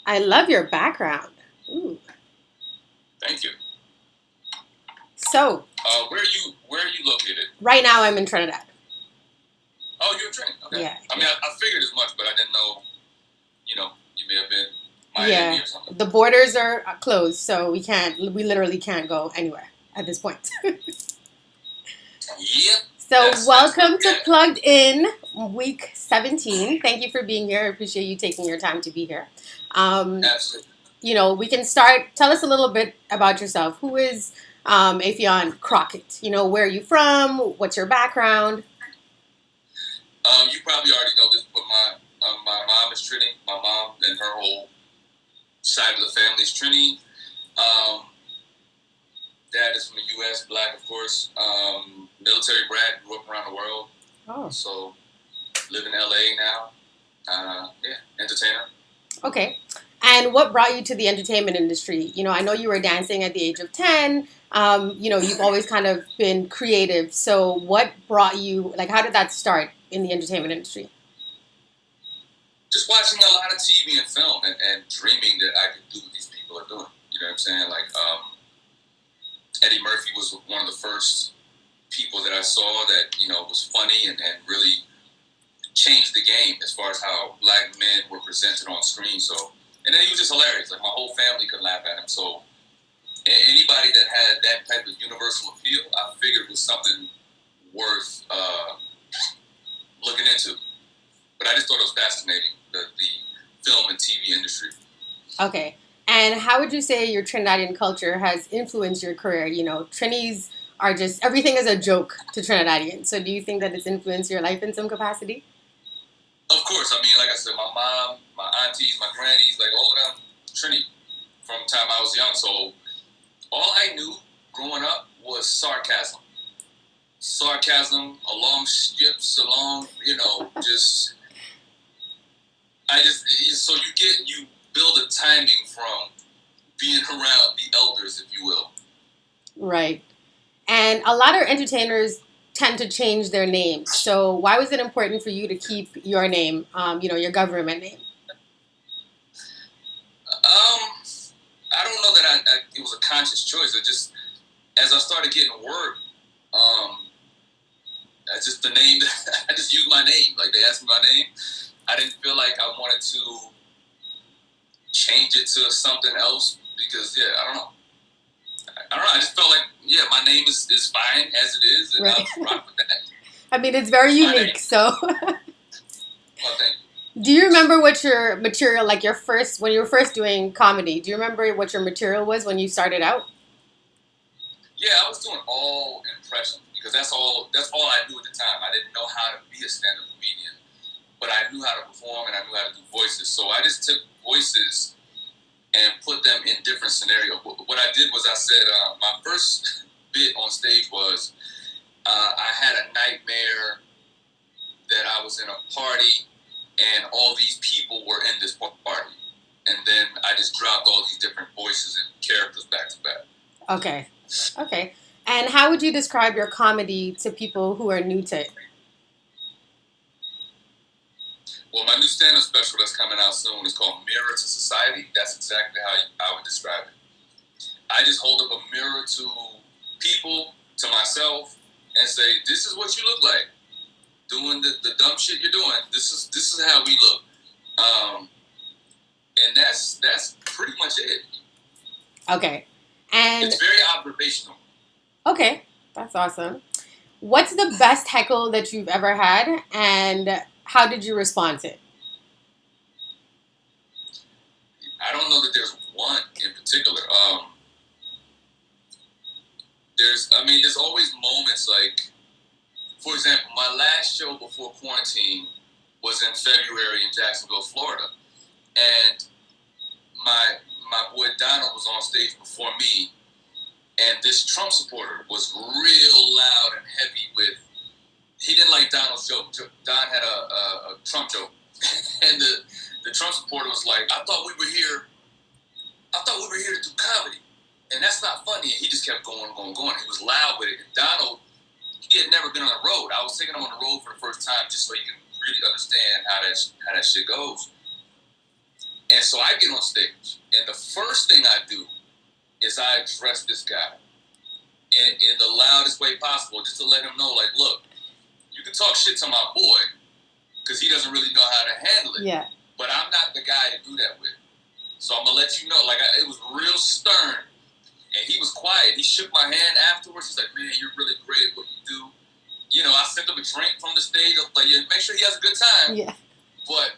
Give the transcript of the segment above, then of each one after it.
I love your background. Ooh. Thank you. So, Where are you located? right now I'm in Trinidad. Oh, you're in Trinidad. Okay. Yeah. I mean, I figured as much, but I didn't know. You may have been Miami Yeah. or something. The borders are closed, so we literally can't go anywhere at this point. Yep. So, That's where welcome we to at. Plugged In week 17. Thank you for being here. I appreciate you taking your time to be here. Absolutely. We can start. Tell us a little bit about yourself. Who is Affion Crockett? Where are you from? What's your background? You probably already know this, but my mom is Trini. My mom and her whole side of the family is Trini. Um, Dad is from the U.S., black, of course. Military brat, grew up around the world. Oh, So live in L.A. now. Yeah, entertainer. okay. And what brought you to the entertainment industry? I know you were dancing at the age of 10. You've always kind of been creative. So, what brought you, like, how did that start in the entertainment industry? Just watching a lot of TV and film and dreaming that I could do what these people are doing. You know what I'm saying? Like, Eddie Murphy was one of the first people that I saw that, was funny and really changed the game as far as how black men were presented on screen. So, and then he was just hilarious. Like, my whole family could laugh at him. So, anybody that had that type of universal appeal, I figured was something worth looking into. But I just thought it was fascinating, the film and TV industry. Okay. And how would you say your Trinidadian culture has influenced your career? Trinis are just, everything is a joke to Trinidadians. So, do you think that it's influenced your life in some capacity? Of course, I mean, like I said, my mom, my aunties, my grannies, like all of them, Trini, from the time I was young. So all I knew growing up was sarcasm. Sarcasm, along strips, along, just, so you build a timing from being around the elders, if you will. Right. And a lot of entertainers tend to change their names. So why was it important for you to keep your name, your government name? I don't know that it was a conscious choice. It just, as I started getting work, I just the name. I just used my name. Like, they asked me my name. I didn't feel like I wanted to change it to something else because, yeah, I don't know. I don't know. I just felt like, yeah, my name is fine as it is, and Right. I'll rock with that. I mean, it's very It's my unique. name. So, Well, thank you. do you remember what your material, like when you were first doing comedy, do you remember what your material was when you started out? Yeah, I was doing all impressions because that's all I knew at the time. I didn't know how to be a stand-up comedian, but I knew how to perform and I knew how to do voices. So I just took voices and put them in different scenarios. What I did was I said my first bit on stage was I had a nightmare that I was in a party and all these people were in this party. And then I just dropped all these different voices and characters back to back. Okay. Okay. And how would you describe your comedy to people who are new to it? Well, my new stand-up special that's coming out soon is called Mirror to Society. That's exactly how I would describe it. I just hold up a mirror to people, to myself, and say, this is what you look like. Doing the dumb shit you're doing. This is how we look. And that's pretty much it. Okay. And It's very observational. okay, that's awesome. What's the best heckle that you've ever had, and how did you respond to it? I don't know that there's one in particular. There's always moments like, for example, my last show before quarantine was in February in Jacksonville, Florida, and my boy Donald was on stage before me, and this Trump supporter was real loud and heavy with. He didn't like Donald's joke. Don had a Trump joke, and the Trump supporter was like, I thought we were here to do comedy, and that's not funny. And he just kept going. He was loud with it. And Donald, he had never been on the road. I was taking him on the road for the first time just so he could really understand how that shit goes. And so I get on stage, and the first thing I do is I address this guy in the loudest way possible, just to let him know, like, look, you can talk shit to my boy because he doesn't really know how to handle it. Yeah. But I'm not the guy to do that with. So I'm gonna let you know. Like, it was real stern, and he was quiet. He shook my hand afterwards. He's like, man, you're really great at what you do. You know, I sent him a drink from the stage. I was like, yeah, make sure he has a good time. Yeah. But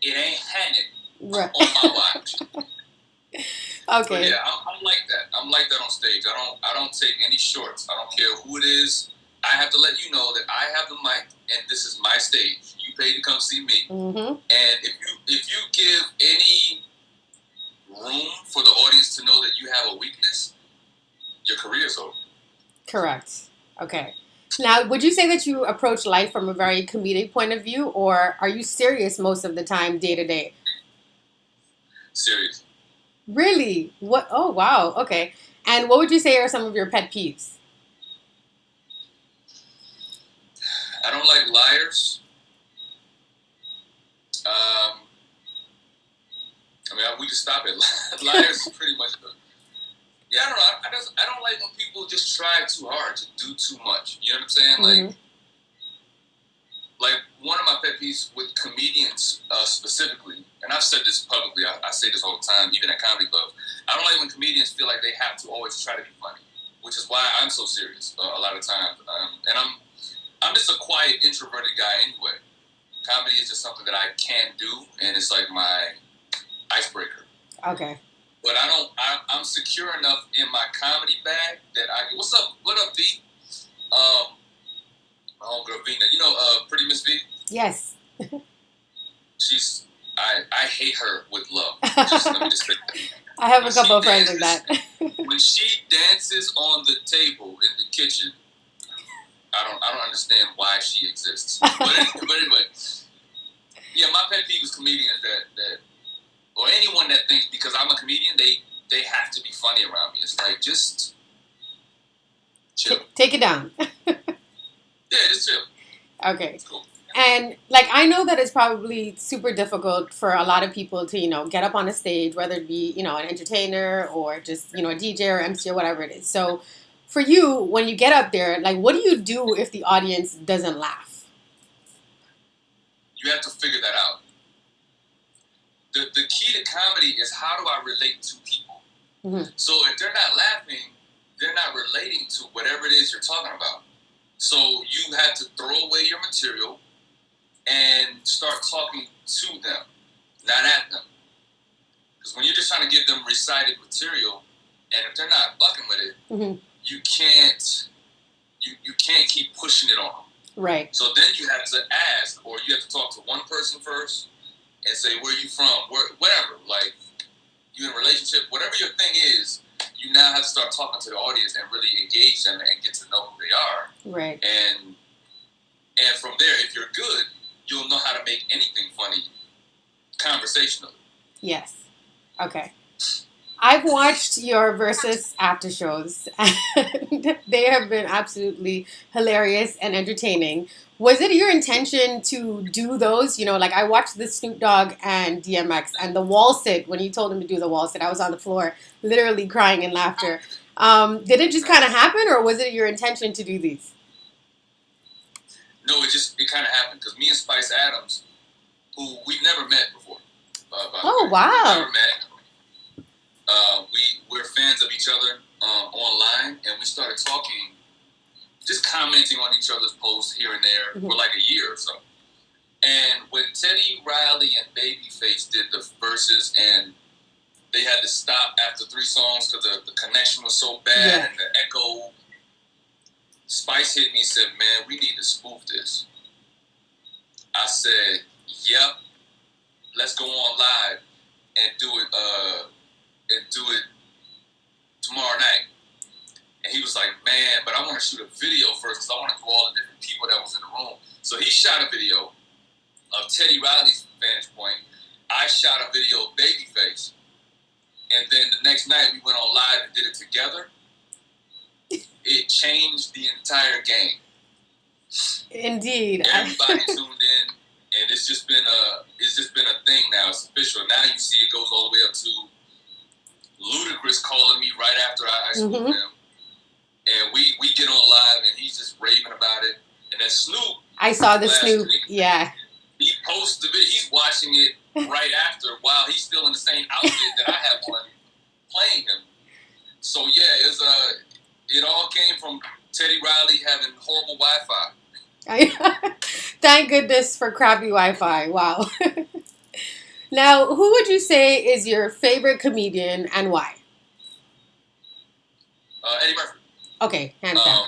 it ain't happening Right. on my watch. Okay. But yeah, I'm like that. I'm like that on stage. I don't take any shorts. I don't care who it is. I have to let you know that I have the mic and this is my stage. You paid to come see me. Mm-hmm. And if you give any room for the audience to know that you have a weakness, your career's over. Correct. Okay. Now, would you say that you approach life from a very comedic point of view, or are you serious most of the time, day to day? Serious. Really? What? Oh, wow. Okay. And what would you say are some of your pet peeves? I don't like liars. I mean, we just stop it. Liars is pretty much the... Yeah, I don't know. I don't like when people just try too hard to do too much. You know what I'm saying? Mm-hmm. Like one of my pet peeves with comedians specifically, and I've said this publicly, I say this all the time, even at comedy clubs. I don't like when comedians feel like they have to always try to be funny, which is why I'm so serious a lot of times. And I'm just a quiet, introverted guy anyway. Comedy is just something that I can do, and it's like my icebreaker. Okay. But I'm secure enough in my comedy bag that I can... What's up? What up, V? My homegirl Vina. You know Pretty Miss V? Yes. She's... I hate her with love. Let me just say that. I have a couple of friends like that. When she dances on the table in the kitchen, I don't understand why she exists. But anyway, yeah, my pet peeve is comedians that or anyone that thinks because I'm a comedian, they have to be funny around me. It's like, just chill. Take it down. Yeah, just chill. Okay. It's cool. And like, I know that it's probably super difficult for a lot of people to, get up on a stage, whether it be, an entertainer or just, a DJ or MC or whatever it is. So for you, when you get up there, like, what do you do if the audience doesn't laugh? You have to figure that out. The key to comedy is how do I relate to people? Mm-hmm. So if they're not laughing, they're not relating to whatever it is you're talking about. So you have to throw away your material and start talking to them, not at them. Because when you're just trying to give them recited material, and if they're not fucking with it, mm-hmm. you can't keep pushing it on them. Right. So then you have to ask, or you have to talk to one person first and say, where are you from? Whatever. Like, you in a relationship, whatever your thing is, you now have to start talking to the audience and really engage them and get to know who they are. Right. And from there, if you're good, you'll know how to make anything funny conversationally. Yes. Okay. I've watched your Versus after shows, and they have been absolutely hilarious and entertaining. Was it your intention to do those? Like, I watched the Snoop Dogg and DMX and the wall sit. When you told him to do the wall sit, I was on the floor literally crying in laughter. Did it just kind of happen, or was it your intention to do these? No, it kind of happened because me and Spice Adams, who we've never met before. Oh, wow. We've never met. We're fans of each other online, and we started talking, just commenting on each other's posts here and there for like a year or so. And when Teddy Riley and Babyface did the verses, and they had to stop after 3 songs because the connection was so bad and the echo, Spice hit me and said, man, we need to spoof this. I said, yep, let's go on live and do it tomorrow night. And he was like, man, but I want to shoot a video first because I want to do all the different people that was in the room. So he shot a video of Teddy Riley's vantage point. I shot a video of Babyface. And then the next night we went on live and did it together. It changed the entire game. Indeed. Everybody tuned in and it's just been a thing now. It's official. Now you see it goes all the way up to Ludacris calling me right after I schooled him, and we get on live, and he's just raving about it. And then Snoop, I saw the last Snoop. week, Yeah. he posts the video. He's watching it right after while he's still in the same outfit that I have on, playing him. So yeah, it all came from Teddy Riley having horrible Wi-Fi. Thank goodness for crappy Wi-Fi. Wow. Now, who would you say is your favorite comedian and why? Eddie Murphy. Okay, hands down.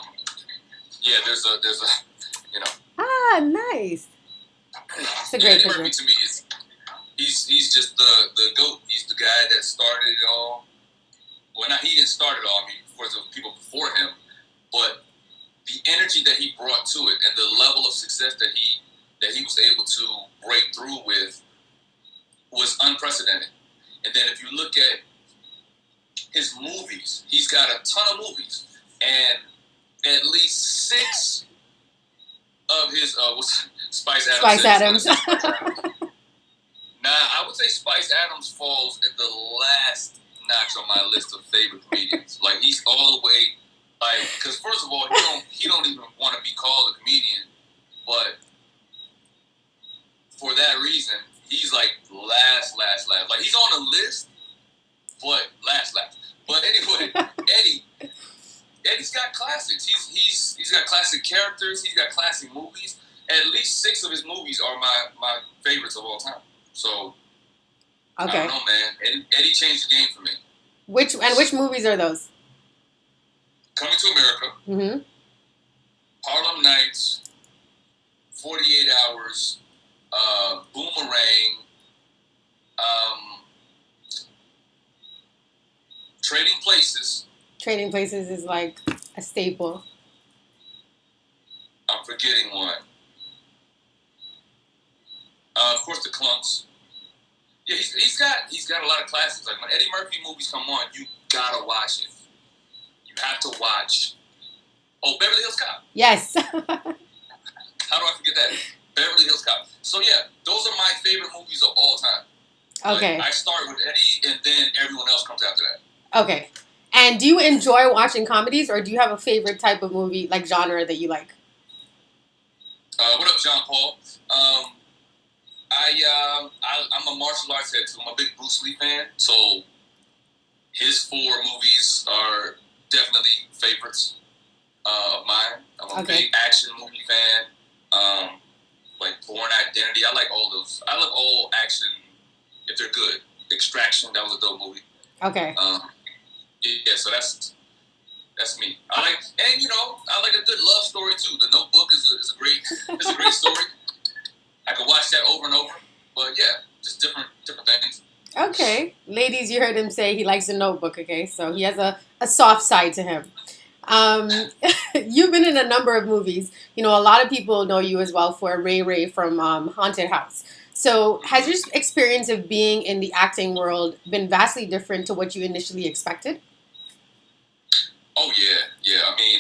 Yeah, there's a you know. Ah, nice. It's a great Eddie Murphy to me is he's just the GOAT. He's the guy that started it all. Well, not he didn't start it all. I mean, there was people before him, but the energy that he brought to it and the level of success that he was able to break through with was unprecedented. And then if you look at his movies, he's got a ton of movies, and at least 6 of his Spice Adams. Spice Adams. Nah, I would say Spice Adams falls at the last notch on my list of favorite comedians. Like, he's all the way, like, because first of all, he don't even want to be called a comedian, but for that reason, he's like last. Like, he's on the list, but last. But anyway, Eddie's got classics. He's got classic characters. He's got classic movies. At least 6 of his movies are my favorites of all time. So, Okay. I don't know, man. Eddie changed the game for me. Which movies are those? Coming to America, Mm-hmm. Harlem Nights, 48 Hours, Boomerang, Trading Places. Trading Places is like a staple. I'm forgetting one. Of course, the Clumps. Yeah, he's got a lot of classics. Like, when Eddie Murphy movies come on, you gotta watch it. You have to watch. Oh, Beverly Hills Cop. Yes. How do I forget that? Beverly Hills Cop. So yeah, those are my favorite movies of all time. Okay. Like, I start with Eddie, and then everyone else comes after that. Okay. And do you enjoy watching comedies, or do you have a favorite type of movie, like genre, that you like? What up, John Paul? I'm a martial arts head too. I'm a big Bruce Lee fan, so his 4 movies are definitely favorites of mine. I'm a big action movie fan. Like Born Identity. I like all those. I love all action if they're good. Extraction, that was a dope movie. Okay. Yeah, so that's me. I like a good love story too. The Notebook is a great story. I could watch that over and over. But yeah, just different things. Okay. Ladies, you heard him say he likes The Notebook, okay? So he has a soft side to him. You've been in a number of movies. You know, a lot of people know you as well for Ray Ray from Haunted House. So has your experience of being in the acting world been vastly different to what you initially expected? Oh, yeah. I mean,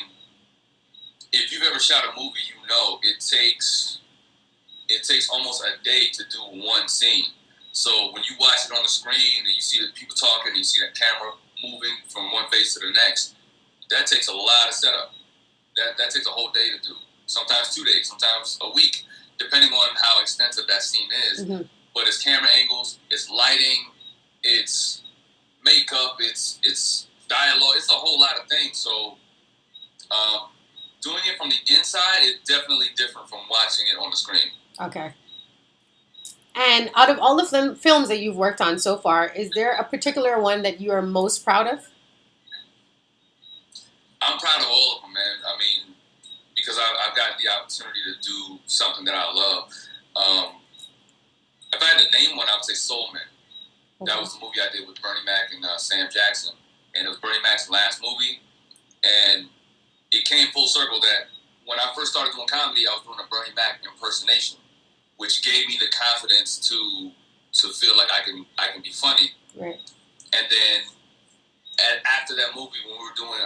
if you've ever shot a movie, you know it takes almost a day to do one scene. So when you watch it on the screen and you see the people talking and you see that camera moving from one face to the next, that takes a lot of setup. That takes a whole day to do. Sometimes 2 days, sometimes a week, depending on how extensive that scene is. Mm-hmm. But it's camera angles, it's lighting, it's makeup, it's dialogue, it's a whole lot of things. So doing it from the inside is definitely different from watching it on the screen. Okay. And out of all the films that you've worked on so far, is there a particular one that you are most proud of? I'm proud of all of them, man. I mean, because I've got the opportunity to do something that I love. If I had to name one, I would say Soul Man. Okay. That was the movie I did with Bernie Mac and Sam Jackson. And it was Bernie Mac's last movie. And it came full circle that when I first started doing comedy, I was doing a Bernie Mac impersonation, which gave me the confidence to feel like I can be funny. Right. And then after that movie, when we were doing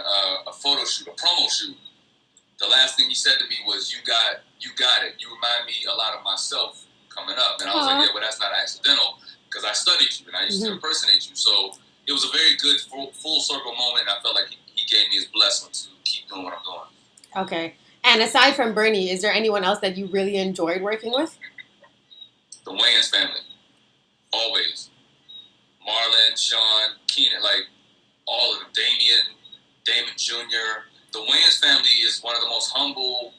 a photo shoot, a promo shoot, the last thing he said to me was, "You got it. You remind me a lot of myself coming up. And I was like, Aw. yeah, well, that's not accidental because I studied you and I used to impersonate you. So it was a very good full circle moment. And I felt like he gave me his blessing to keep doing what I'm doing. Okay. And aside from Bernie, is there anyone else that you really enjoyed working with? The Wayans family, always. Marlon, Sean, Keenan, like all of them. Damon Jr. The Wayans family is one of the most humble,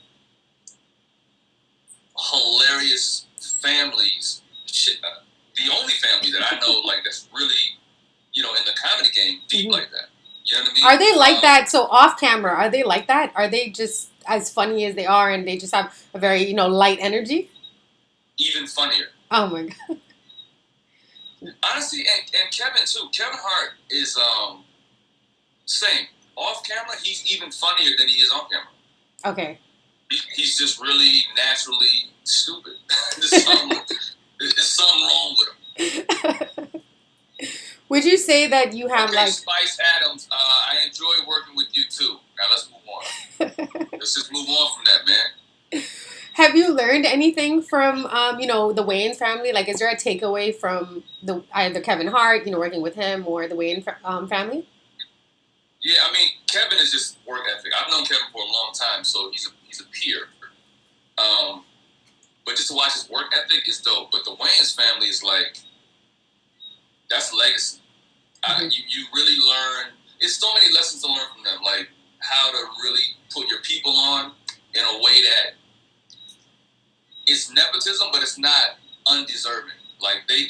hilarious families. The only family that I know like that's really, in the comedy game deep like that. You know what I mean? Are they like that? So off camera, are they like that? Are they just as funny as they are, and they just have a very light energy? Even funnier. Oh my god! Honestly, and Kevin too. Kevin Hart is same. Off camera, he's even funnier than he is on camera. Okay. He's just really naturally stupid. There's something wrong with him. Would you say that you have Spice Adams, I enjoy working with you too. Now let's move on. Let's just move on from that, man. Have you learned anything from the Wayans family? Like, is there a takeaway from either Kevin Hart, working with him, or the Wayans family? Yeah, I mean, Kevin is just work ethic. I've known Kevin for a long time, so he's a peer. But just to watch his work ethic is dope. But the Wayans family is like, that's legacy. You really learn. It's so many lessons to learn from them, like how to really put your people on in a way that it's nepotism, but it's not undeserving. Like they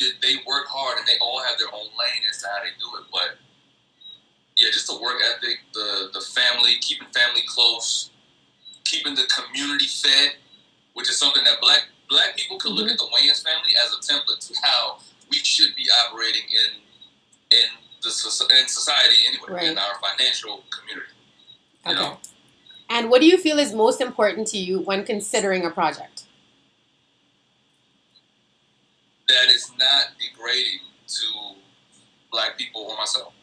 work hard and they all have their own lane as to how they do it. But yeah, just the work ethic, the family, keeping family close, keeping the community fed, which is something that black people could look at the Wayans family as a template to how we should be operating in society anyway, in our financial community. You know? And what do you feel is most important to you when considering a project? That it's not degrading to black people or myself.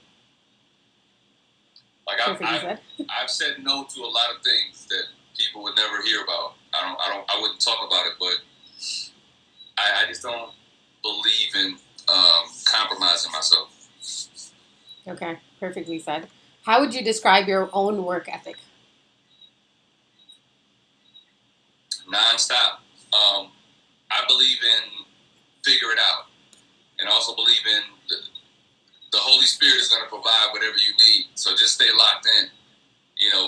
Like I've said no to a lot of things that people would never hear about. I wouldn't talk about it, but I just don't believe in compromising myself. Okay, perfectly said. How would you describe your own work ethic? Non-stop. I believe in figure it out, and I also believe in the Holy Spirit is going to provide whatever you need. So just stay locked in.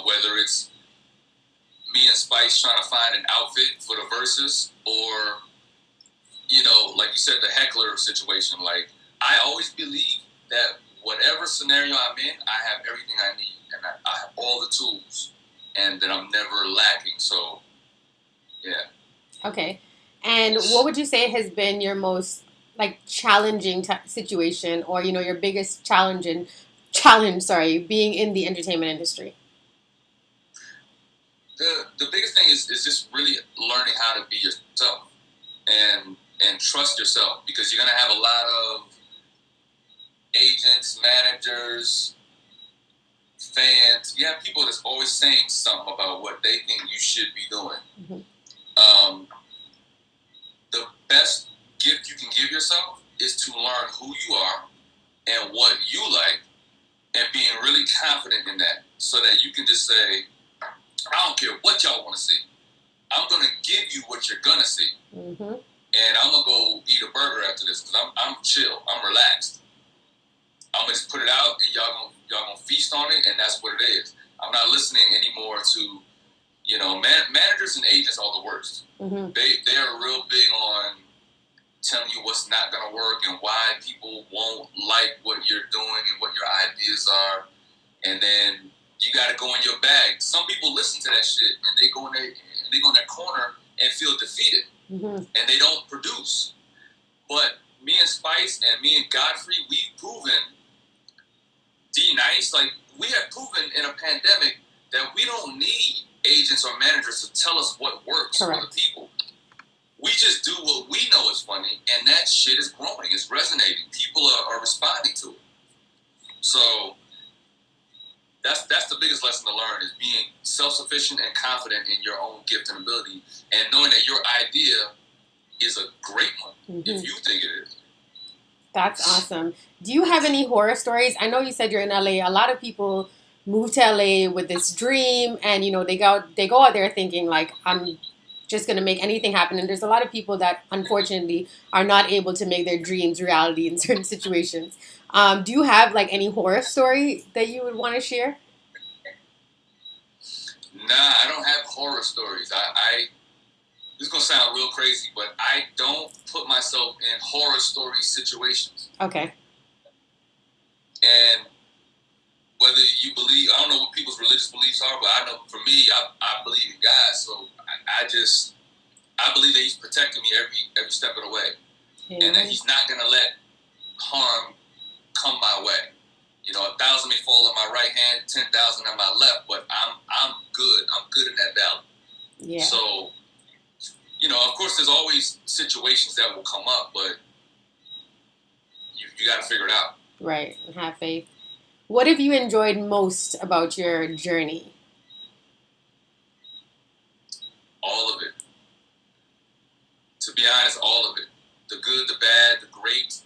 Whether it's me and Spice trying to find an outfit for the verses, or like you said, the heckler situation. Like I always believe that whatever scenario I'm in, I have everything I need, and I have all the tools, and that I'm never lacking. So, yeah. Okay. And what would you say has been your most challenging situation, or your biggest challenge, being in the entertainment industry? The biggest thing is just really learning how to be yourself and trust yourself, because you're gonna have a lot of agents, managers, fans. You have people that's always saying something about what they think you should be doing. The best gift you can give yourself is to learn who you are and what you like, and being really confident in that, so that you can just say, I don't care what y'all want to see. I'm going to give you what you're going to see. And I'm going to go eat a burger after this, because I'm chill. I'm relaxed. I'm going to just put it out, and y'all going to feast on it, and that's what it is. I'm not listening anymore to, managers and agents are the worst. They are real big on telling you what's not going to work and why people won't like what you're doing and what your ideas are. And then you got to go in your bag. Some people listen to that shit and they go in their corner and feel defeated, and they don't produce. But me and Spice and me and Godfrey, we've proven, D-Nice, we have proven in a pandemic that we don't need agents or managers to tell us what works for the people. We just do what we know is funny, and that shit is growing. It's resonating. People are responding to it. So that's the biggest lesson to learn, is being self-sufficient and confident in your own gift and ability, and knowing that your idea is a great one if you think it is. That's awesome. Do you have any horror stories? I know you said you're in LA. A lot of people move to LA with this dream, and they go out there thinking like, I'm just gonna make anything happen. And there's a lot of people that unfortunately are not able to make their dreams reality in certain situations. Do you have like any horror story that you would want to share? Nah, I don't have horror stories. This is gonna sound real crazy, but I don't put myself in horror story situations. Okay. And whether you believe, I don't know what people's religious beliefs are, but I know for me, I believe in God. So I believe that He's protecting me every step of the way, and that He's not gonna let harm come my way. 1,000 may fall on my right hand, 10,000 on my left, but I'm good. I'm good in that valley. Yeah. So, of course, there's always situations that will come up, but you got to figure it out. Right. Have faith. What have you enjoyed most about your journey? All of it. To be honest, all of it. The good, the bad, the great.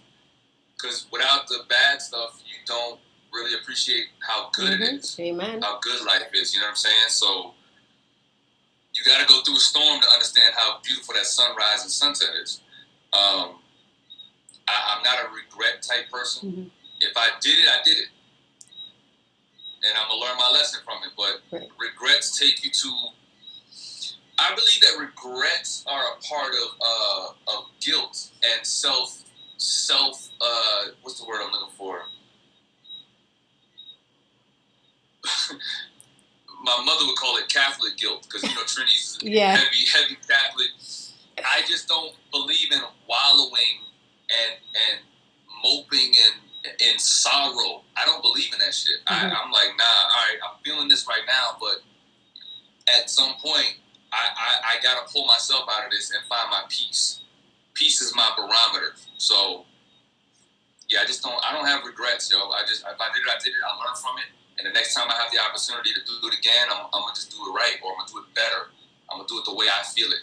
Because without the bad stuff, you don't really appreciate how good it is. Amen. How good life is. You know what I'm saying? So you got to go through a storm to understand how beautiful that sunrise and sunset is. I'm not a regret type person. Mm-hmm. If I did it, I did it. And I'm going to learn my lesson from it. But regrets take you to... I believe that regrets are a part of guilt and self what's the word I'm looking for? My mother would call it Catholic guilt because Trinity's heavy Catholic. I just don't believe in wallowing and moping in sorrow. I don't believe in that shit. I'm like, nah, all right, I'm feeling this right now, but at some point I gotta pull myself out of this and find my peace. Peace is my barometer. So yeah, I don't have regrets, yo. If I did it, I did it. I learned from it. And the next time I have the opportunity to do it again, I'm going to just do it right, or I'm going to do it better. I'm going to do it the way I feel it.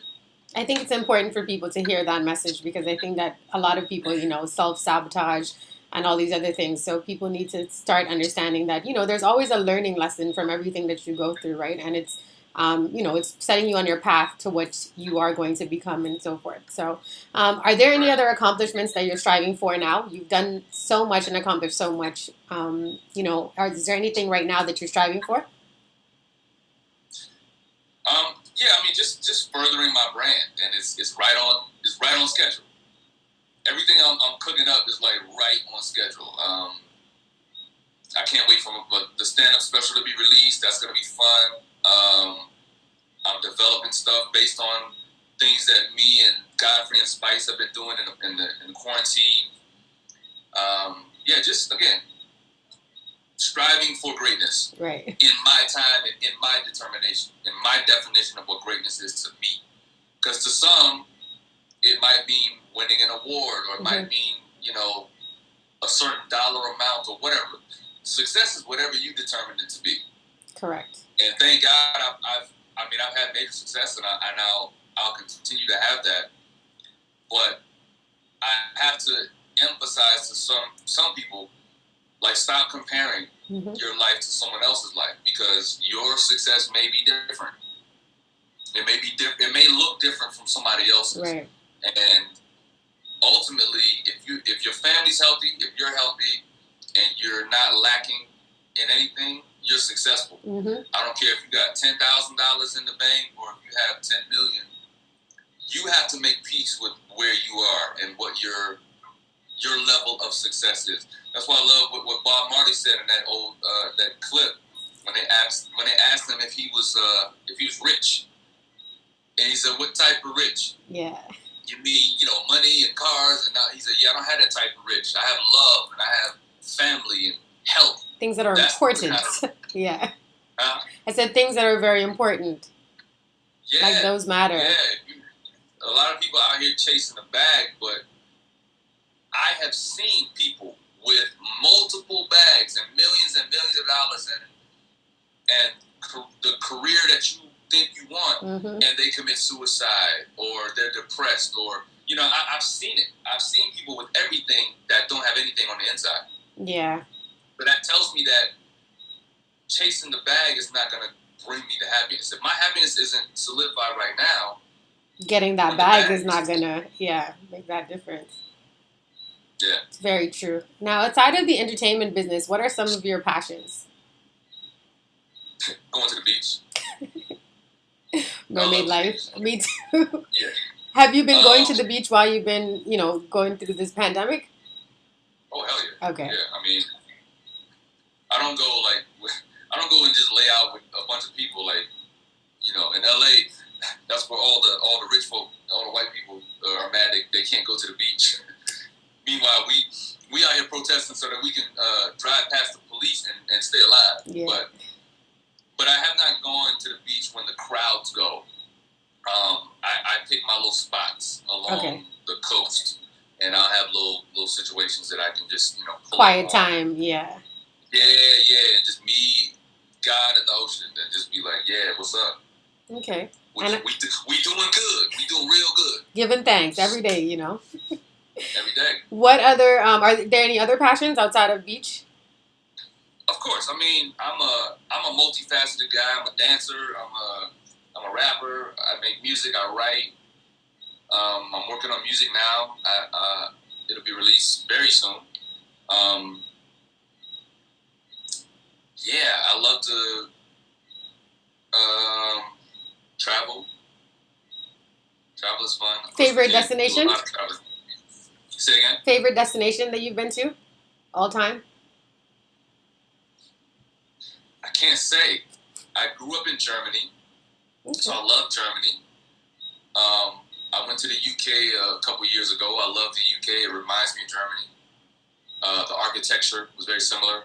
I think it's important for people to hear that message because I think that a lot of people, self-sabotage and all these other things. So people need to start understanding that, there's always a learning lesson from everything that you go through, right? And it's, it's setting you on your path to what you are going to become and so forth. So are there any other accomplishments that you're striving for now? You've done so much and accomplished so much. Is there anything right now that you're striving for? Yeah, I mean, just furthering my brand, and it's right on schedule. Everything I'm cooking up is like right on schedule. I can't wait for the stand-up special to be released. That's gonna be fun. I'm developing stuff based on things that me and Godfrey and Spice have been doing in the quarantine. Just again, striving for greatness. Right. In my time and in my determination, in my definition of what greatness is to me. Because to some, it might mean winning an award, or it might mean, a certain dollar amount or whatever. Success is whatever you determine it to be. Correct. And thank God I've had major success, and I'll continue to have that. But I have to emphasize to some people, like, stop comparing your life to someone else's life, because your success may be different. It may be it may look different from somebody else's. Right. And ultimately, if your family's healthy, if you're healthy, and you're not lacking in anything, you're successful. I don't care if you got $10,000 in the bank or if you have 10 million. You have to make peace with where you are and what your level of success is. That's why I love what Bob Marley said in that old that clip when they asked him if he was rich, and he said, "What type of rich?" Yeah. You mean money and cars? And he said, "Yeah, I don't have that type of rich. I have love and I have family and health. Things that are important." Yeah. I said things that are very important. Yeah. Like those matter. Yeah. A lot of people out here chasing a bag, but I have seen people with multiple bags and millions of dollars and the career that you think you want, and they commit suicide, or they're depressed, or I've seen it. I've seen people with everything that don't have anything on the inside. Yeah. But that tells me that chasing the bag is not going to bring me to happiness. If my happiness isn't solidified right now, getting that bag is not gonna, make that difference. Yeah. It's very true. Now, outside of the entertainment business, what are some of your passions? Going to the beach. Mermaid life. Me too. Yeah. Have you been going to the beach while you've been, going through this pandemic? Oh, hell yeah. Okay. Yeah, I mean, I don't go and just lay out with a bunch of people in LA. That's where all the rich folk, all the white people are mad they can't go to the beach. Meanwhile, we out here protesting so that we can drive past the police and stay alive. Yeah. But I have not gone to the beach when the crowds go. I pick my little spots along the coast, and I'll have little situations that I can just quiet time. Yeah. Yeah, and just me, God, and the ocean, and just be like, yeah, what's up? Okay. We doing good. We doing real good. Giving thanks every day, Every day. What other are there any other passions outside of beach? Of course. I mean, I'm a multifaceted guy. I'm a dancer. I'm a rapper. I make music. I write. I'm working on music now. It'll be released very soon. Yeah, I love to travel. Travel is fun. Favorite destination? Say again? Favorite destination that you've been to? All time? I can't say. I grew up in Germany, so I love Germany. I went to the UK a couple years ago. I love the UK. It reminds me of Germany. The architecture was very similar.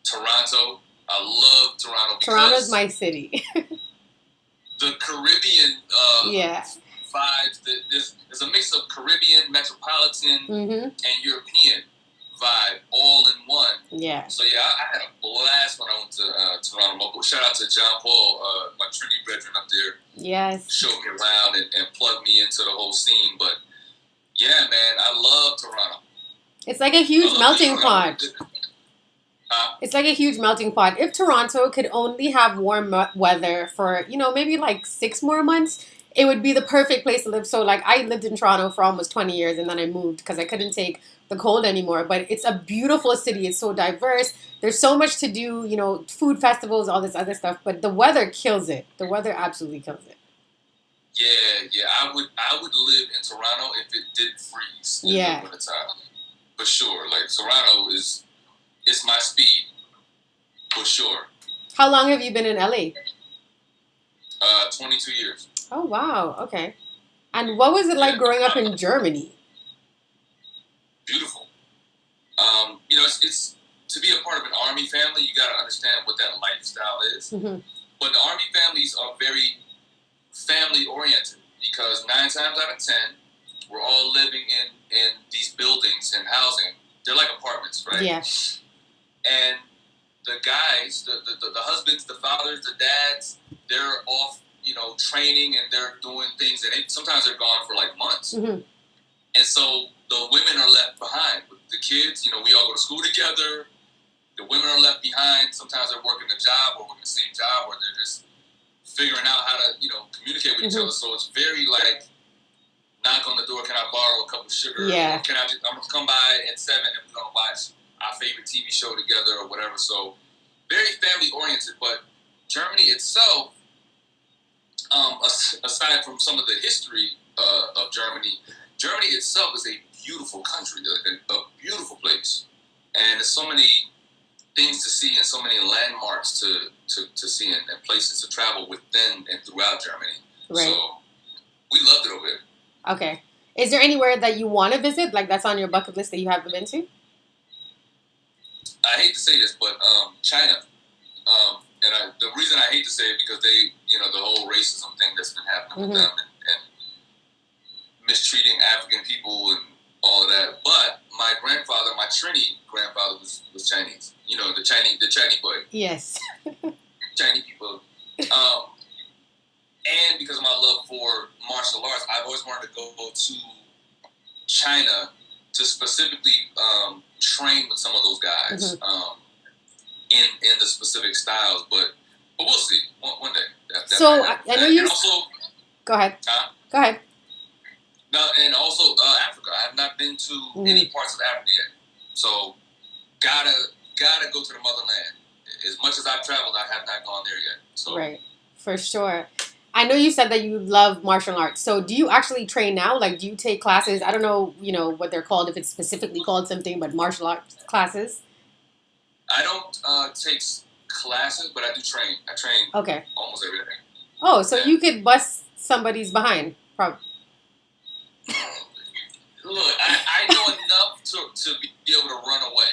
Toronto. I love Toronto. Toronto's my city. The Caribbean vibes. There's a mix of Caribbean, metropolitan, and European vibe all in one. Yeah. So yeah, I had a blast when I went to Toronto. Shout out to John Paul, my Trinity brethren up there. Yes. Showed me around and plugged me into the whole scene. But yeah, man, I love Toronto. It's like a huge melting pot. It's like a huge melting pot. If Toronto could only have warm weather for, maybe like 6 more months, it would be the perfect place to live. So like I lived in Toronto for almost 20 years and then I moved because I couldn't take the cold anymore. But it's a beautiful city. It's so diverse. There's so much to do, food festivals, all this other stuff. But the weather kills it. The weather absolutely kills it. Yeah. I would live in Toronto if it did freeze in the wintertime. For sure. Like Toronto it's my speed, for sure. How long have you been in LA? 22 years. Oh, wow. Okay. And what was it like growing up in Germany? Beautiful. It's to be a part of an army family, you got to understand what that lifestyle is. Mm-hmm. But the army families are very family-oriented because 9 times out of 10, we're all living in these buildings and housing. They're like apartments, right? Yeah. And the guys, the husbands, the fathers, the dads, they're off, training and they're doing things. And sometimes they're gone for like months. Mm-hmm. And so the women are left behind. The kids, we all go to school together. The women are left behind. Sometimes they're working a job or working the same job or they're just figuring out how to, communicate with each other. So it's very like, knock on the door, can I borrow a cup of sugar? Yeah. Or I'm going to come by at 7 and we're going to watch our favorite TV show together or whatever. So very family oriented. But Germany itself, aside from some of the history of Germany itself is a beautiful country, a beautiful place, and there's so many things to see and so many landmarks to see and places to travel within and throughout Germany. Right. So we loved it over there. Okay. Is there anywhere that you want to visit, like that's on your bucket list that you haven't been to? I hate to say this, but China. And the reason I hate to say it because they, the whole racism thing that's been happening with them and mistreating African people and all of that. But my grandfather, my Trini grandfather was Chinese. The Chinese boy. Yes. Chinese people. And because of my love for martial arts, I've always wanted to go to China to specifically train with some of those guys in the specific styles. But we'll see one day. So I know you. And also, go ahead. Go ahead. No, and also Africa. I have not been to any parts of Africa yet. So gotta go to the motherland. As much as I've traveled, I have not gone there yet. So. Right, for sure. I know you said that you love martial arts. So do you actually train now? Like, do you take classes? I don't know, what they're called, if it's specifically called something, but martial arts classes? I don't take classes, but I do train. I train almost every day. Oh, so you could bust somebody's behind, probably. Look, I know enough to be able to run away.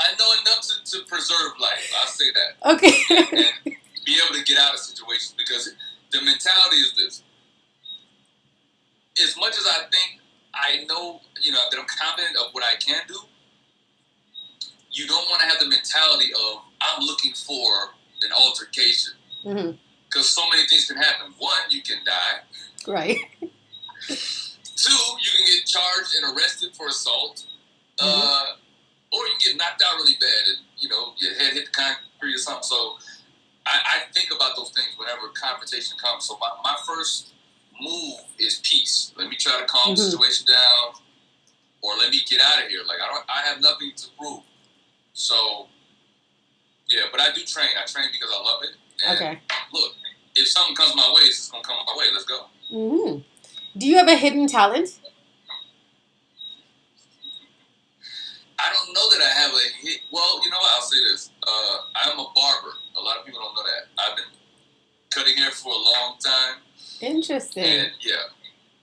I know enough to preserve life. I'll say that. Okay. And be able to get out of situations, because the mentality is this. As much as I think I know, that I'm confident of what I can do, you don't want to have the mentality of, I'm looking for an altercation. Because so many things can happen. One, you can die. Right. Two, you can get charged and arrested for assault. Or you can get knocked out really bad and, your head hit the concrete or something. So I think about those things whenever confrontation comes. So my first move is peace. Let me try to calm the situation down, or let me get out of here. Like, I have nothing to prove. So, yeah, but I do train. I train because I love it. And look, if something comes my way, it's just going to come my way. Let's go. Do you have a hidden talent? I don't know that I have a hit. Well, you know what? I'll say this. I'm a barber. A lot of people don't know that. I've been cutting hair for a long time. Interesting. And yeah,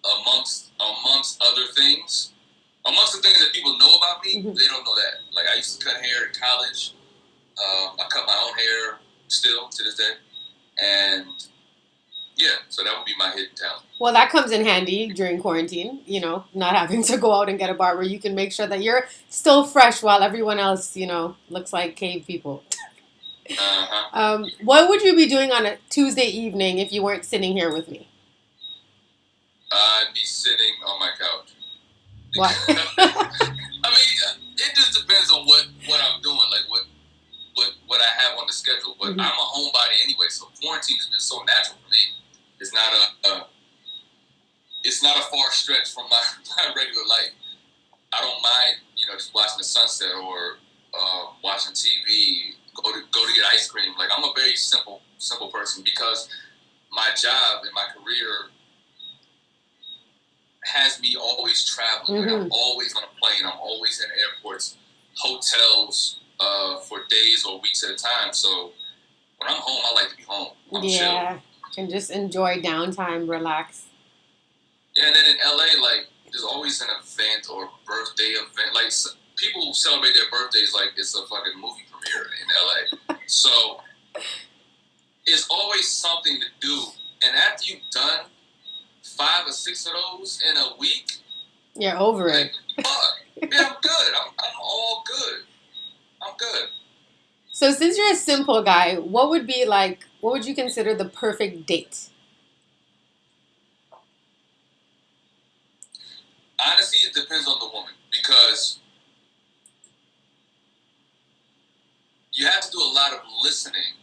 amongst other things, amongst the things that people know about me, they don't know that. Like, I used to cut hair in college. I cut my own hair still to this day. And yeah, so that would be my hidden talent. Well, that comes in handy during quarantine, not having to go out and get a barber. You can make sure that you're still fresh while everyone else, looks like cave people. What would you be doing on a Tuesday evening if you weren't sitting here with me? I'd be sitting on my couch. What? I mean, it just depends on what I'm doing, like what I have on the schedule. But I'm a homebody anyway, so quarantine has been so natural for me. It's not a far stretch from my regular life. I don't mind, just watching the sunset or watching TV, go to get ice cream. Like, I'm a very simple person, because my job and my career has me always traveling. Like, I'm always on a plane. I'm always in airports, hotels, for days or weeks at a time. So when I'm home, I like to be home. I'm chill. And just enjoy downtime, relax. Yeah, and then in LA, like, there's always an event or birthday event. Like, people celebrate their birthdays like it's a fucking movie premiere in LA. So it's always something to do. And after you've done 5 or 6 of those in a week, you're over it. Fuck. Yeah, I'm good. I'm all good. I'm good. So since you're a simple guy, what would you consider the perfect date? Honestly, it depends on the woman, because you have to do a lot of listening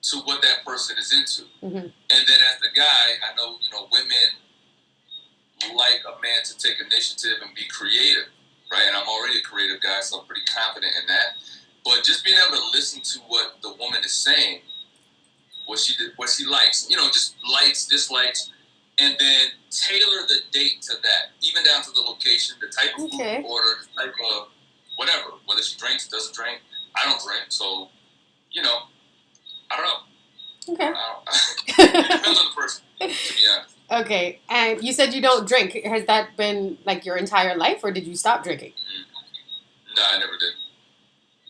to what that person is into. And then as the guy, I know, women like a man to take initiative and be creative, right? And I'm already a creative guy, so I'm pretty confident in that. But just being able to listen to what the woman is saying, what she likes, just likes, dislikes, and then tailor the date to that, even down to the location, the type of food order, the type of whatever, whether she drinks, doesn't drink. I don't drink, so, I don't know. Okay. It depends on the person, to be honest. Okay, and you said you don't drink. Has that been, like, your entire life, or did you stop drinking? No, I never did.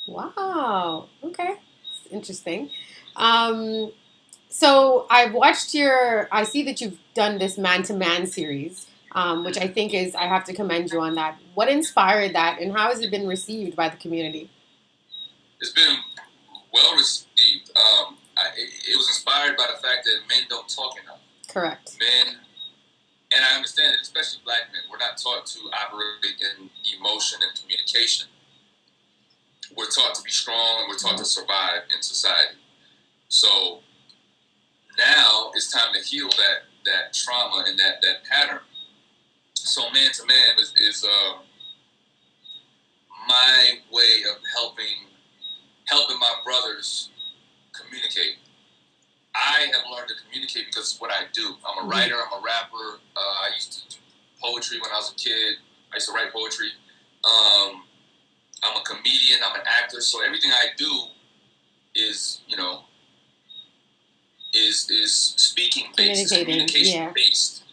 Wow. Okay. Interesting. So I've watched I see that you've done this man-to-man series, which I think I have to commend you on that. What inspired that, and how has it been received by the community? It's been well received. It was inspired by the fact that men don't talk enough. Correct. Men And I understand it, especially black men. We're not taught to operate in emotion and communication. We're taught to be strong and we're taught to survive in society. So now it's time to heal that trauma and that pattern. So man to man is my way of helping my brothers communicate. I have learned to communicate because it's what I do. I'm a writer. I'm a rapper. I used to do poetry when I was a kid. I used to write poetry. I'm a comedian. I'm an actor. So everything I do is, is speaking based, communication based.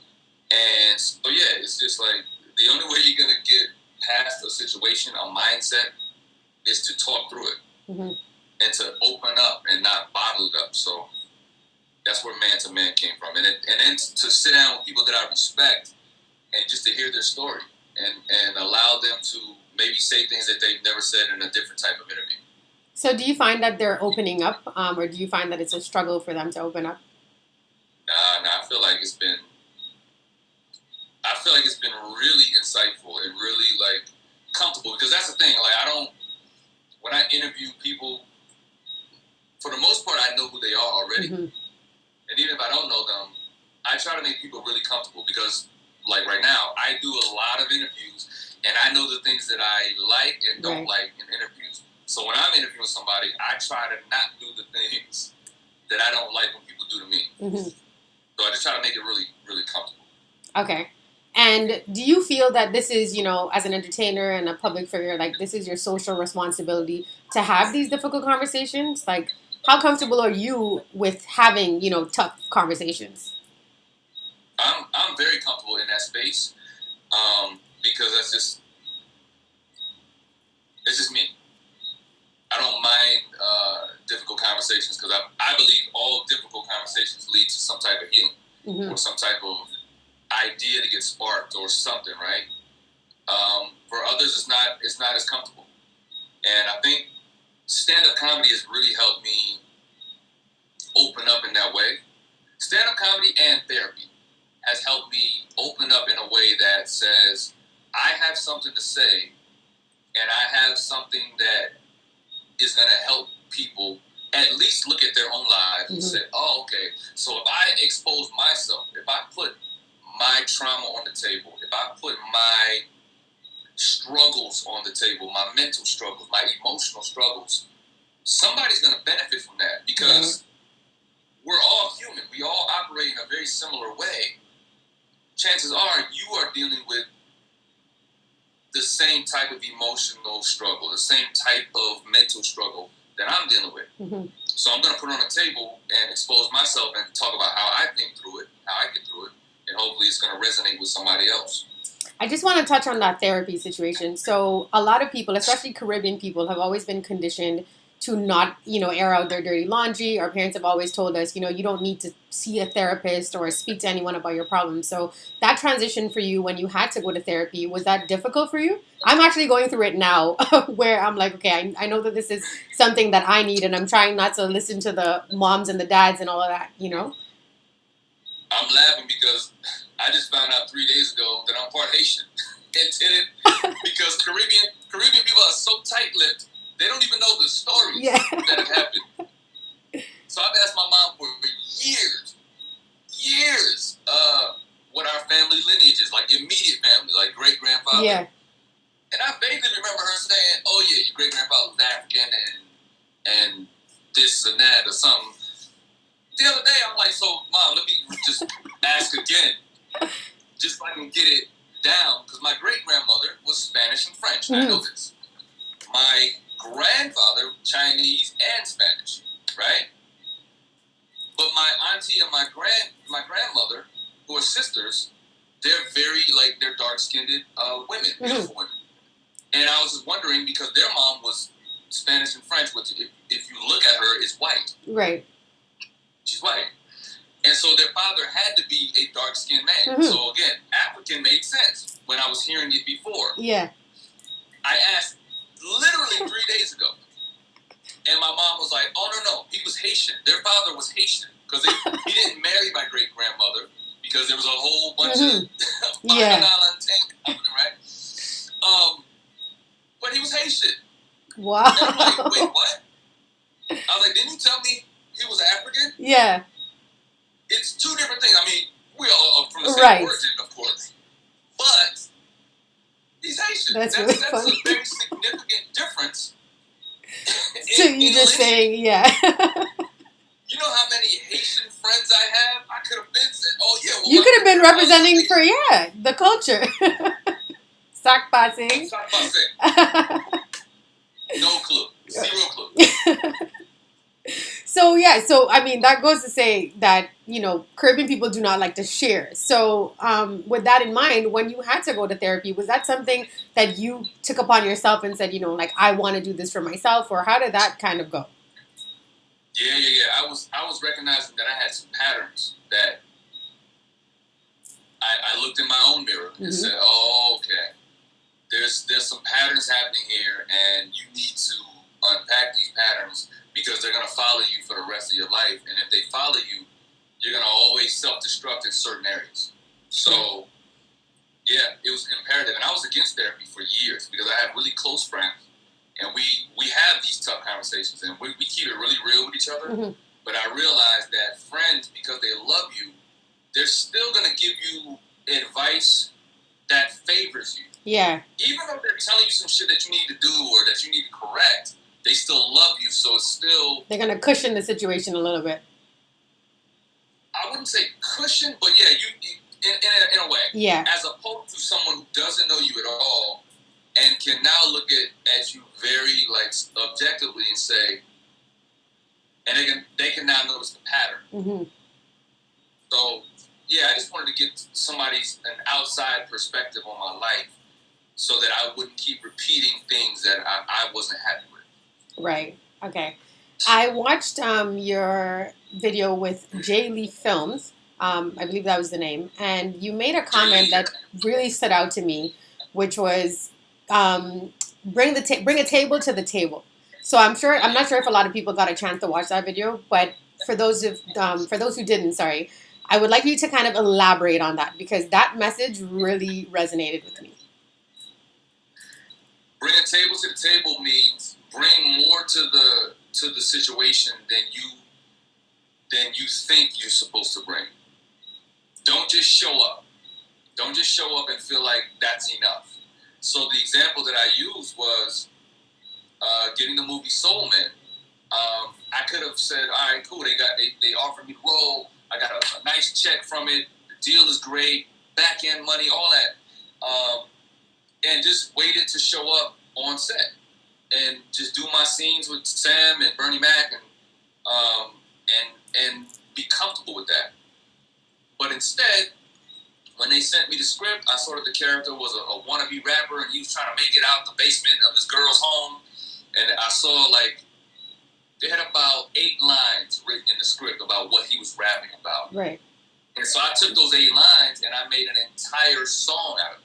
And so yeah, it's just like the only way you're gonna get past a situation, a mindset, is to talk through it and to open up and not bottle it up. So that's where man to man came from, and then to sit down with people that I respect and just to hear their story and allow them to maybe say things that they've never said in a different type of interview. So do you find that they're opening up, or do you find that it's a struggle for them to open up? Nah, I feel like it's been really insightful and really like comfortable, because that's the thing. Like when I interview people, for the most part, I know who they are already. And even if I don't know them, I try to make people really comfortable, because like right now, I do a lot of interviews and I know the things that I like and don't like in interviews. So when I'm interviewing somebody, I try to not do the things that I don't like when people do to me. So I just try to make it really, really comfortable. Okay. And do you feel that this is, as an entertainer and a public figure, like this is your social responsibility to have these difficult conversations? Like, how comfortable are you with having, tough conversations? I'm very comfortable in that space, because it's just me. I don't mind difficult conversations, because I believe all difficult conversations lead to some type of healing or some type of idea to get sparked or something, right? For others, it's not as comfortable, and I think stand-up comedy has really helped me open up in that way. Stand-up comedy and therapy has helped me open up in a way that says I have something to say, and I have something that is going to help people at least look at their own lives and say, oh, okay, so if I expose myself, if I put my trauma on the table, if I put my struggles on the table, my mental struggles, my emotional struggles, somebody's going to benefit from that, because we're all human. We all operate in a very similar way. Chances are you are dealing with the same type of emotional struggle, the same type of mental struggle that I'm dealing with. So I'm going to put it on the table and expose myself and talk about how I think through it, how I get through it, and hopefully it's going to resonate with somebody else. I just want to touch on that therapy situation. So a lot of people, especially Caribbean people, have always been conditioned to not, air out their dirty laundry. Our parents have always told us, you don't need to see a therapist or speak to anyone about your problems. So that transition for you when you had to go to therapy, was that difficult for you? I'm actually going through it now where I'm like, okay, I know that this is something that I need, and I'm trying not to listen to the moms and the dads and all of that, I'm laughing because I just found out 3 days ago that I'm part Haitian. Because Caribbean people are so tight-lipped, they don't even know the stories that have happened. So I've asked my mom for years, what our family lineage is, like immediate family, like great-grandfather. Yeah. And I vaguely remember her saying, oh yeah, your great-grandfather was African and this and that or something. The other day, I'm like, so Mom, let me just ask again, just so I can get it down, because my great-grandmother was Spanish and French. I know this. My grandfather, Chinese and Spanish, right? But my auntie and my grandmother, who are sisters, they're very, like, they're dark-skinned women, beautiful women. And I was just wondering, because their mom was Spanish and French, which if you look at her, is white. Right. She's white. And so their father had to be a dark-skinned man. So again, African made sense when I was hearing it before. Yeah. I asked literally 3 days ago. And my mom was like, oh, no, he was Haitian. Their father was Haitian. Because he didn't marry my great-grandmother because there was a whole bunch Mm-hmm. of Yeah. happening, right? But he was Haitian. Wow. And I'm like, wait, what? I was like, didn't you tell me he was African? Yeah. It's two different things. I mean, we all are from the same Right. origin, of course, but he's Haitian. That's really That's funny. a very significant difference. So you just saying, yeah. You know how many Haitian friends I have? I could have been said, oh yeah, well, You could have been representing for the culture. Sac passing. Sac passing. No clue. Zero clue. So I mean that goes to say that Caribbean people do not like to share. So with that in mind, when you had to go to therapy, was that something that you took upon yourself and said, like I want to do this for myself, or how did that kind of go? Yeah. I was recognizing that I had some patterns that I looked in my own mirror and said, oh, okay, there's some patterns happening here, and you need to unpack these patterns because they're going to follow you for the rest of your life. And if they follow you, you're going to always self-destruct in certain areas. So, yeah, it was imperative. And I was against therapy for years because I have really close friends. And we have these tough conversations. And we keep it really real with each other. Mm-hmm. But I realized that friends, because they love you, they're still going to give you advice that favors you. Yeah. Even though they're telling you some shit that you need to do or that you need to correct, they still love you, so it's still... They're going to cushion the situation a little bit. I wouldn't say cushion, but yeah, you in a way. Yeah. As opposed to someone who doesn't know you at all and can now look at you very, objectively and say... And they can now notice the pattern. Mm-hmm. So, yeah, I just wanted to get an outside perspective on my life so that I wouldn't keep repeating things that I wasn't happy with. Right. Okay. I watched your video with J. Lee Films. I believe that was the name. And you made a comment that really stood out to me, which was bring a table to the table. So I'm not sure if a lot of people got a chance to watch that video, but for those who didn't, sorry, I would like you to kind of elaborate on that because that message really resonated with me. Bring a table to the table means bring more to the situation than you think you're supposed to bring. Don't just show up. Don't just show up and feel like that's enough. So the example that I used was getting the movie Soul Man. I could have said, all right, cool, they offered me the role. I got a nice check from it. The deal is great. Back end money, all that. And just waited to show up on set and just do my scenes with Sam and Bernie Mac and be comfortable with that. But instead, when they sent me the script, I saw that the character was a wannabe rapper and he was trying to make it out the basement of this girl's home. And I saw they had about 8 lines written in the script about what he was rapping about. Right. And so I took those 8 lines and I made an entire song out of it.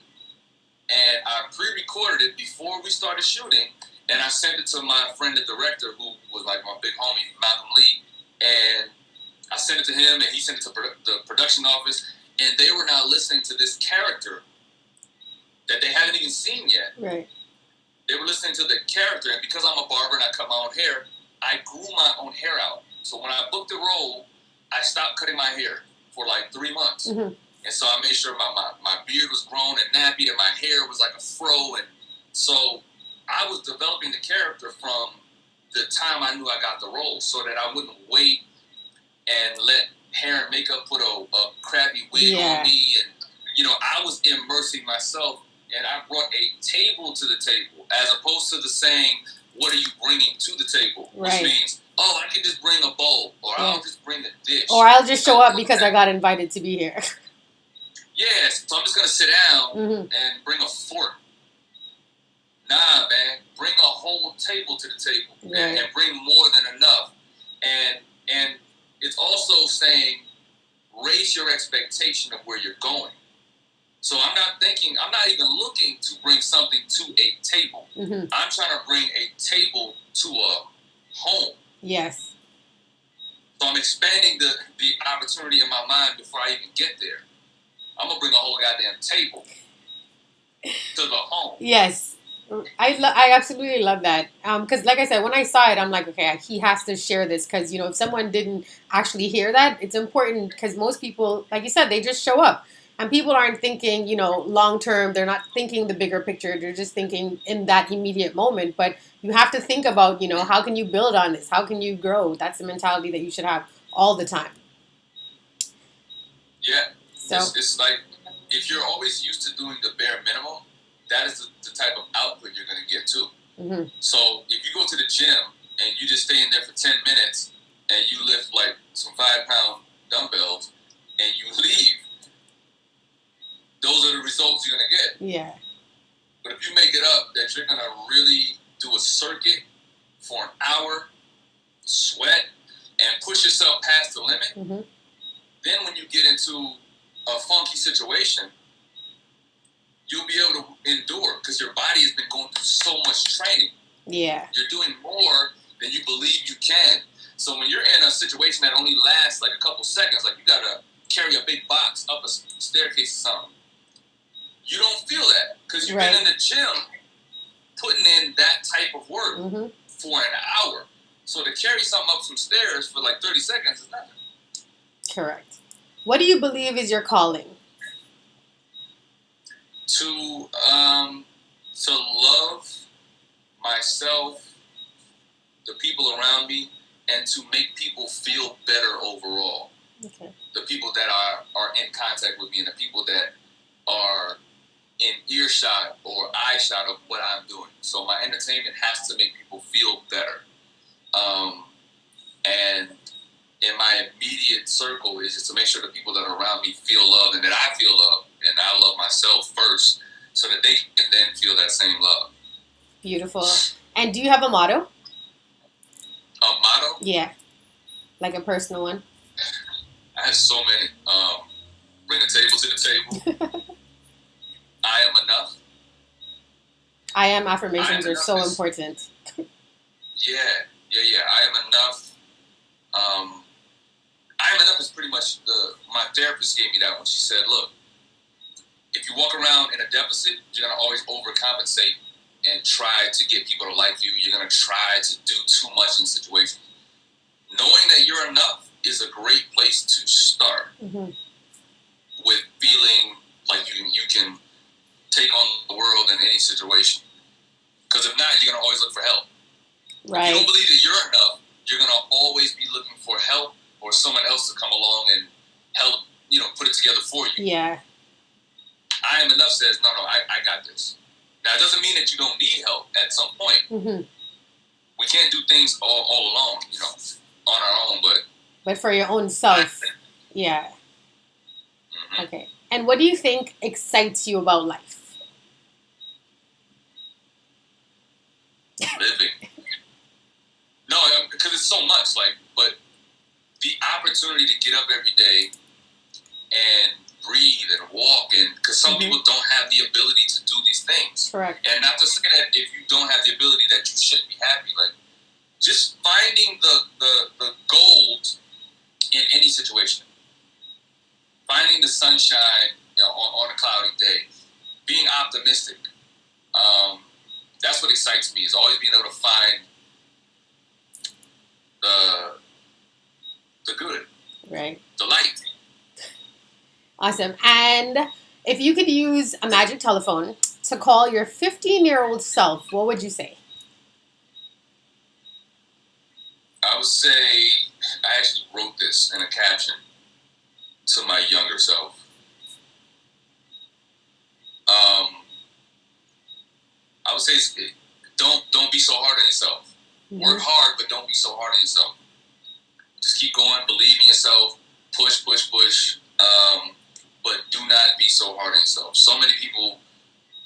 And I pre-recorded it before we started shooting, and I sent it to my friend, the director, who was my big homie, Malcolm Lee. And I sent it to him, and he sent it to the production office, and they were now listening to this character that they haven't even seen yet. Right. They were listening to the character, and because I'm a barber and I cut my own hair, I grew my own hair out. So when I booked the role, I stopped cutting my hair for 3 months. Mm-hmm. And so I made sure my beard was grown and nappy and my hair was like a fro. And so I was developing the character from the time I knew I got the role so that I wouldn't wait and let hair and makeup put a crappy wig on me. And, I was immersing myself and I brought a table to the table as opposed to the saying, what are you bringing to the table? Right. Which means, I can just bring a bowl or I'll just bring a dish. Or I'll just show up because I got invited to be here. Yes, so I'm just going to sit down and bring a fork. Nah, man. Bring a whole table to the table and bring more than enough. And it's also saying raise your expectation of where you're going. So I'm not even looking to bring something to a table. Mm-hmm. I'm trying to bring a table to a home. Yes. So I'm expanding the opportunity in my mind before I even get there. I'm gonna bring a whole goddamn table to the home. Yes. I absolutely love that. Because like I said, when I saw it, I'm like, okay, he has to share this because, if someone didn't actually hear that, it's important because most people, like you said, they just show up. And people aren't thinking, long term. They're not thinking the bigger picture. They're just thinking in that immediate moment. But you have to think about, how can you build on this? How can you grow? That's the mentality that you should have all the time. Yeah. So it's like if you're always used to doing the bare minimum, that is the type of output you're going to get too. Mm-hmm. So if you go to the gym and you just stay in there for 10 minutes and you lift like some 5-pound dumbbells and you leave, those are the results you're going to get. Yeah. But if you make it up that you're going to really do a circuit for an hour, sweat, and push yourself past the limit, mm-hmm. then when you get into a funky situation, you'll be able to endure because your body has been going through so much training. Yeah. You're doing more than you believe you can. So when you're in a situation that only lasts like a couple seconds, like you got to carry a big box up a staircase or something, you don't feel that because you've been in the gym putting in that type of work mm-hmm. for an hour. So to carry something up some stairs for like 30 seconds is nothing. Correct. What do you believe is your calling? To love myself, the people around me, and to make people feel better overall. Okay. The people that are in contact with me and the people that are in earshot or eyeshot of what I'm doing. So my entertainment has to make people feel better. And in my immediate circle is just to make sure the people that are around me feel love and that I feel love and I love myself first so that they can then feel that same love. Beautiful. And do you have a motto? A motto? Yeah. Like a personal one? I have so many. Bring a table to the table. I am enough. I am affirmations are so important. Yeah. I am enough. I am enough is pretty much my therapist gave me that one. She said, look, if you walk around in a deficit, you're going to always overcompensate and try to get people to like you. You're going to try to do too much in situations. Knowing that you're enough is a great place to start mm-hmm. with feeling like you can take on the world in any situation. Because if not, you're going to always look for help. Right. If you don't believe that you're enough, you're going to always be looking for help or someone else to come along and help, put it together for you. Yeah. I am enough says, no, I got this. Now, it doesn't mean that you don't need help at some point. Mm-hmm. We can't do things all alone, on our own, but for your own self. Yeah. Mm-hmm. Okay. And what do you think excites you about life? Living. No, because it's so much, but the opportunity to get up every day and breathe and walk, and because some mm-hmm. people don't have the ability to do these things. Correct. And not to say that if you don't have the ability that you shouldn't be happy, like just finding the gold in any situation, finding the sunshine on a cloudy day, being optimistic. That's what excites me. Is always being able to find the good, right? The light. Awesome. And if you could use a magic telephone to call your 15-year-old self, what would you say? I would say, I actually wrote this in a caption to my younger self. I would say, don't be so hard on yourself. Mm-hmm. Work hard, but don't be so hard on yourself. Just keep going, believe in yourself, push. But do not be so hard on yourself. So many people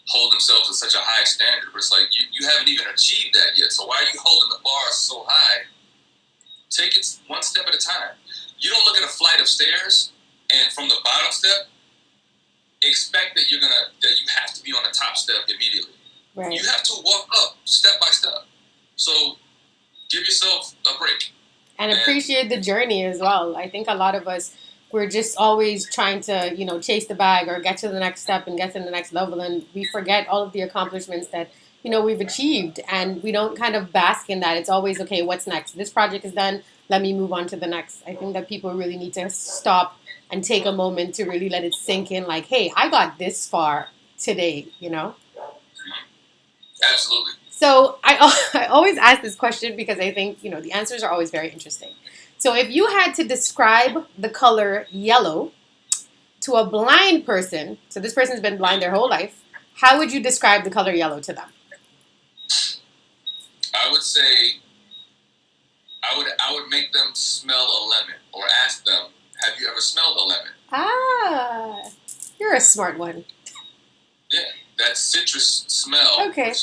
hold themselves at such a high standard, but it's like, you haven't even achieved that yet. So why are you holding the bar so high? Take it one step at a time. You don't look at a flight of stairs and from the bottom step, expect that you have to be on the top step immediately. Right. You have to walk up step by step. So give yourself a break. And appreciate the journey as well. I think a lot of us, we're just always trying to, chase the bag or get to the next step and get to the next level, and we forget all of the accomplishments that we've achieved, and we don't kind of bask in that. It's always, okay, what's next? This project is done. Let me move on to the next. I think that people really need to stop and take a moment to really let it sink in. Like, hey, I got this far today. Absolutely. So I always ask this question because I think the answers are always very interesting. So if you had to describe the color yellow to a blind person, so this person's been blind their whole life, how would you describe the color yellow to them? I would say I would make them smell a lemon, or ask them, have you ever smelled a lemon? Ah, you're a smart one. Yeah, that citrus smell. Okay.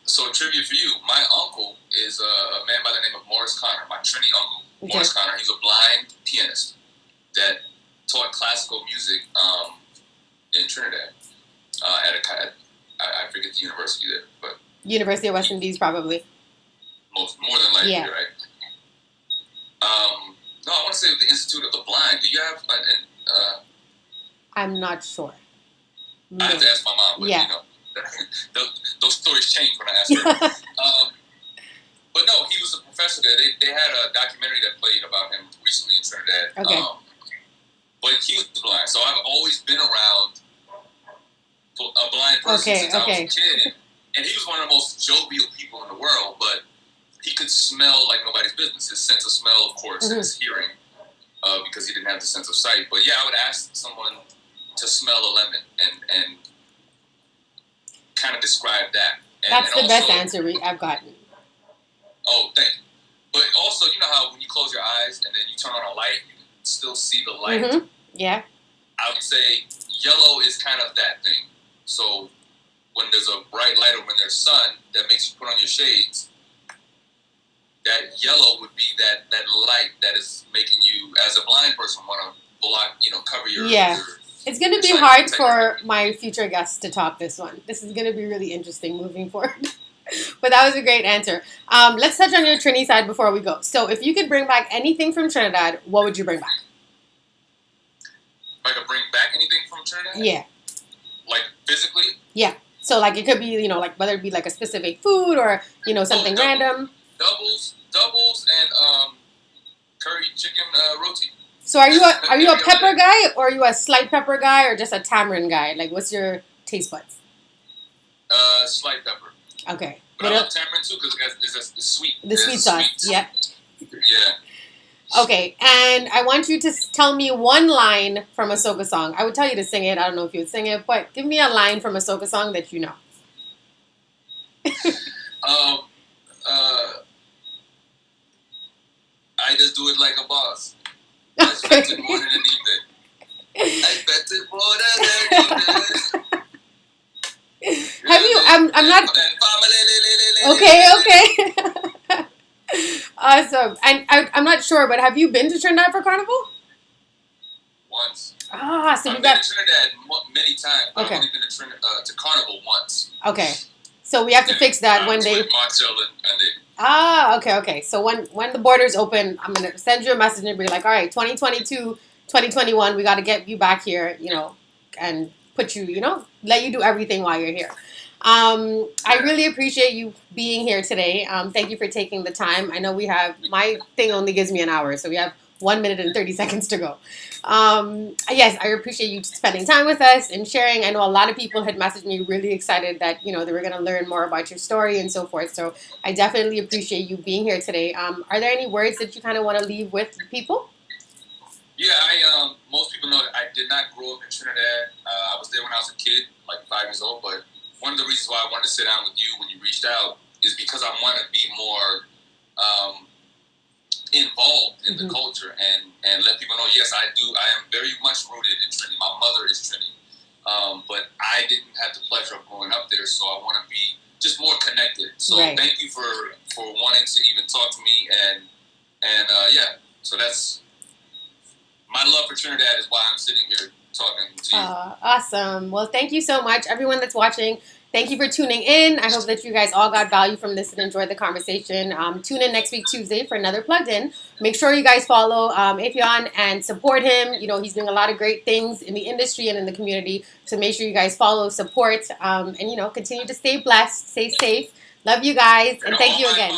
So trivia for you, my uncle is a man by the name of Morris Connor, my Trini uncle. Okay. Morris Connor, he's a blind pianist that taught classical music in Trinidad at I forget the university there, but University of West Indies, probably. More than likely, yeah. Right? No, I want to say the Institute of the Blind. Do you have I'm not sure. No. I have to ask my mom, but yeah. Those stories change when I ask her. But no, he was a professor there. They had a documentary that played about him recently in Trinidad. Okay. But he was blind, so I've always been around a blind person since I was a kid. And he was one of the most jovial people in the world, but he could smell like nobody's business. His sense of smell, of course, and his hearing, because he didn't have the sense of sight. But yeah, I would ask someone to smell a lemon and kind of describe that. That's the best answer I've gotten. Oh, thank you. But also, you know how when you close your eyes and then you turn on a light, you can still see the light? Mm-hmm. Yeah. I would say yellow is kind of that thing. So when there's a bright light or when there's sun that makes you put on your shades, that yellow would be that light that is making you, as a blind person, want to block, cover your... Yeah. It's going to be hard for my future guests to top this one. This is going to be really interesting moving forward. But that was a great answer. Let's touch on your Trini side before we go. So if you could bring back anything from Trinidad, what would you bring back? If I could bring back anything from Trinidad? Yeah. Like physically? Yeah. So like it could be, like whether it be like a specific food or, something random. Doubles and curry chicken roti. So are you a pepper guy, or are you a slight pepper guy, or just a tamarind guy? Like, what's your taste buds? Slight pepper. Okay. But I love tamarind too because it's sweet. The sweet sauce. Yep. Yeah. Okay, and I want you to tell me one line from a soca song. I would tell you to sing it. I don't know if you would sing it, but give me a line from a soca song that you know. I just do it like a boss. I spent it more than an evening. I spent it more than an evening. Have you? I'm not. Okay. Awesome. And I'm not sure, but have you been to Trinidad for Carnival? Once. So I've been to Trinidad many times. Okay. I've only been to Carnival once. Okay. So we have to fix that when they... Marcel and they... Okay. So when the borders open, I'm going to send you a message and be like, all right, 2022, 2021, we got to get you back here, and put you, let you do everything while you're here. I really appreciate you being here today. Thank you for taking the time. I know my thing only gives me an hour, so we have 1 minute and 30 seconds to go. Yes, I appreciate you spending time with us and sharing. I know a lot of people had messaged me really excited that, they were going to learn more about your story and so forth. So I definitely appreciate you being here today. Are there any words that you kind of want to leave with people? Yeah, most people know that I did not grow up in Trinidad. I was there when I was a kid, like 5 years old, but one of the reasons why I wanted to sit down with you when you reached out is because I want to be more involved in the culture and let people know, yes, I am very much rooted in Trini. My mother is Trini. But I didn't have the pleasure of growing up there, so I want to be just more connected. So Thank you for wanting to even talk to me, and so that's my love for Trinidad is why I'm sitting here talking to you. Awesome. Well, thank you so much, everyone that's watching. Thank you for tuning in. I hope that you guys all got value from this and enjoyed the conversation. Tune in next week, Tuesday, for another Plugged In. Make sure you guys follow Affion and support him. You know, he's doing a lot of great things in the industry and in the community. So make sure you guys follow, support, and, you know, continue to stay blessed, stay safe. Love you guys, and thank you again.